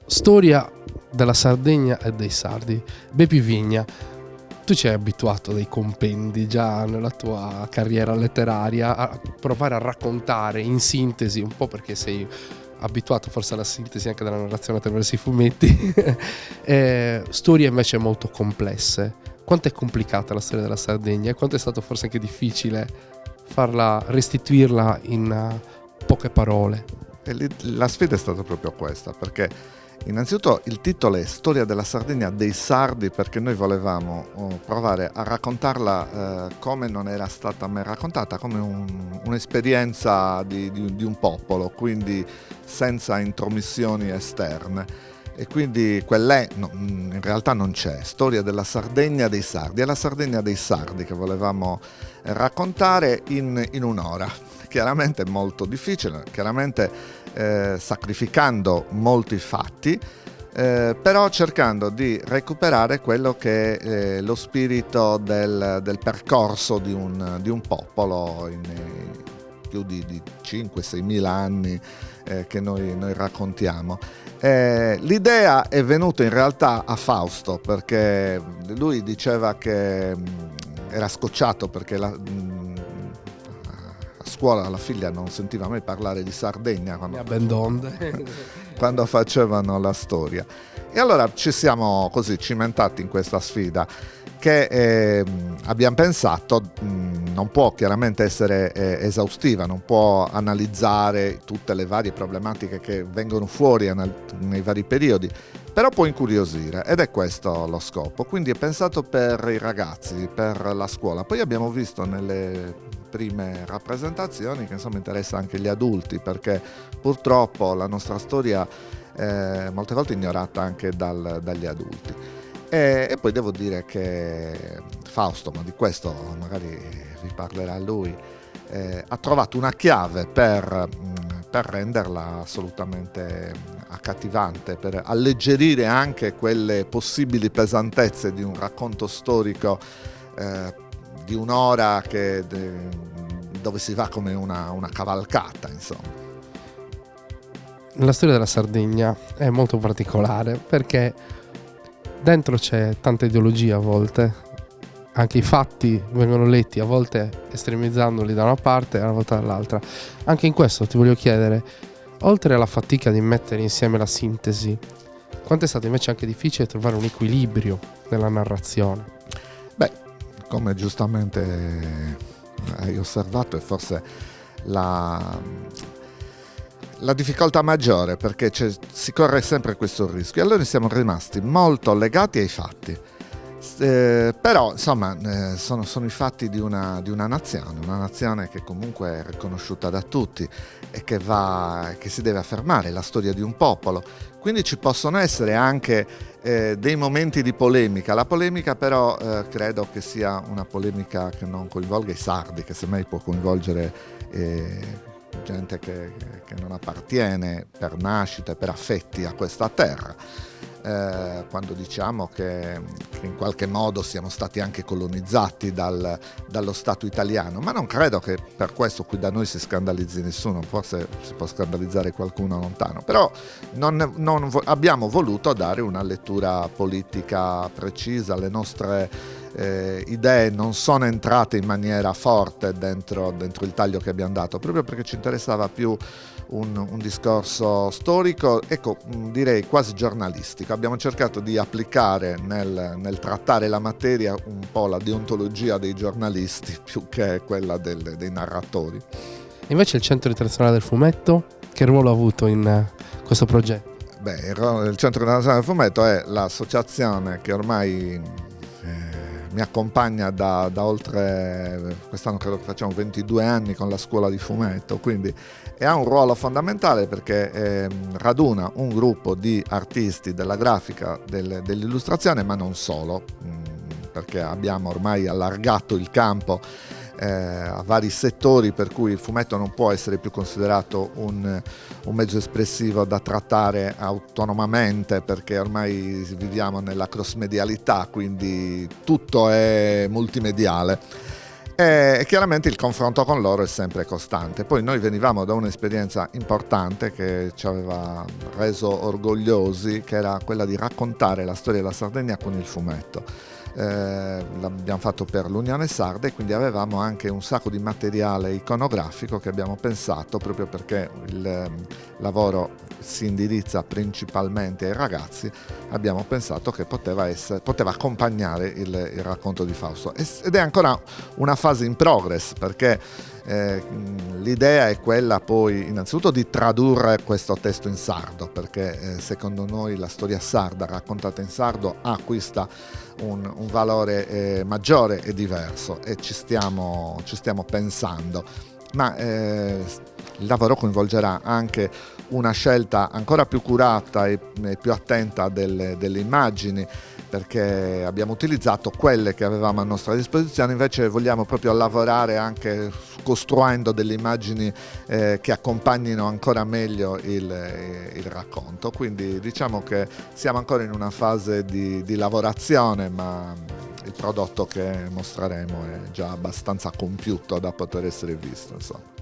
Storia della Sardegna e dei Sardi. Bepi Vigna, tu ci hai abituato dei compendi già nella tua carriera letteraria a provare a raccontare in sintesi, un po' perché sei abituato forse alla sintesi anche della narrazione attraverso i fumetti, storie invece molto complesse. Quanto è complicata la storia della Sardegna e quanto è stato forse anche difficile restituirla in poche parole? E la sfida è stata proprio questa, perché innanzitutto il titolo è Storia della Sardegna dei Sardi, perché noi volevamo provare a raccontarla come non era stata mai raccontata, come un'esperienza di un popolo, quindi senza intromissioni esterne. E quindi in realtà non c'è, Storia della Sardegna dei Sardi, è la Sardegna dei Sardi che volevamo raccontare in un'ora. Chiaramente è molto difficile, sacrificando molti fatti, però cercando di recuperare quello che è lo spirito del percorso di un popolo in più di 5-6 mila anni che noi raccontiamo. L'idea è venuta in realtà a Fausto, perché lui diceva che era scocciato perché a scuola la figlia non sentiva mai parlare di Sardegna quando facevano la storia. E allora ci siamo così cimentati in questa sfida che abbiamo pensato non può chiaramente essere esaustiva, non può analizzare tutte le varie problematiche che vengono fuori nei vari periodi, però può incuriosire, ed è questo lo scopo. Quindi è pensato per i ragazzi, per la scuola. Poi abbiamo visto nelle prime rappresentazioni che insomma interessa anche gli adulti, perché purtroppo la nostra storia è molte volte ignorata anche dagli adulti. E poi devo dire che Fausto, ma di questo magari vi parlerà lui, ha trovato una chiave per renderla assolutamente accattivante, per alleggerire anche quelle possibili pesantezze di un racconto storico di un'ora dove si va come una cavalcata, insomma. La storia della Sardegna è molto particolare perché dentro c'è tanta ideologia a volte, anche i fatti vengono letti a volte estremizzandoli da una parte e a volte dall'altra. Anche in questo ti voglio chiedere, oltre alla fatica di mettere insieme la sintesi, quanto è stato invece anche difficile trovare un equilibrio nella narrazione? Beh, come giustamente hai osservato, è forse la difficoltà maggiore, perché si corre sempre questo rischio. E allora siamo rimasti molto legati ai fatti. Però insomma sono i fatti di una nazione che comunque è riconosciuta da tutti e che si deve affermare, la storia di un popolo. Quindi ci possono essere anche dei momenti di polemica. La polemica però credo che sia una polemica che non coinvolga i sardi, che semmai può coinvolgere gente che non appartiene per nascita e per affetti a questa terra. Quando diciamo che in qualche modo siamo stati anche colonizzati dallo Stato italiano, ma non credo che per questo qui da noi si scandalizzi nessuno, forse si può scandalizzare qualcuno lontano, però abbiamo voluto dare una lettura politica precisa. Le nostre idee non sono entrate in maniera forte dentro il taglio che abbiamo dato, proprio perché ci interessava più un discorso storico, ecco, direi quasi giornalistico. Abbiamo cercato di applicare nel trattare la materia un po' la deontologia dei giornalisti più che quella dei narratori. E invece il Centro Internazionale del Fumetto, che ruolo ha avuto in questo progetto? Beh, il Centro Internazionale del Fumetto è l'associazione che ormai mi accompagna da oltre, quest'anno credo che facciamo 22 anni con la scuola di fumetto, quindi ha un ruolo fondamentale perché raduna un gruppo di artisti della grafica, dell'illustrazione, ma non solo, perché abbiamo ormai allargato il campo a vari settori, per cui il fumetto non può essere più considerato un mezzo espressivo da trattare autonomamente, perché ormai viviamo nella cross medialità, quindi tutto è multimediale. E chiaramente il confronto con loro è sempre costante. Poi noi venivamo da un'esperienza importante che ci aveva reso orgogliosi, che era quella di raccontare la storia della Sardegna con il fumetto. L'abbiamo fatto per l'Unione Sarda e quindi avevamo anche un sacco di materiale iconografico che abbiamo pensato, proprio perché il lavoro si indirizza principalmente ai ragazzi. Abbiamo pensato che poteva accompagnare il racconto di Fausto, ed è ancora una fase in progress, perché l'idea è quella poi innanzitutto di tradurre questo testo in sardo, perché secondo noi la storia sarda raccontata in sardo acquista un valore maggiore e diverso, e ci stiamo pensando, ma il lavoro coinvolgerà anche una scelta ancora più curata e più attenta delle immagini, perché abbiamo utilizzato quelle che avevamo a nostra disposizione. Invece vogliamo proprio lavorare anche costruendo delle immagini che accompagnino ancora meglio il racconto. Quindi diciamo che siamo ancora in una fase di lavorazione, ma il prodotto che mostreremo è già abbastanza compiuto da poter essere visto, insomma.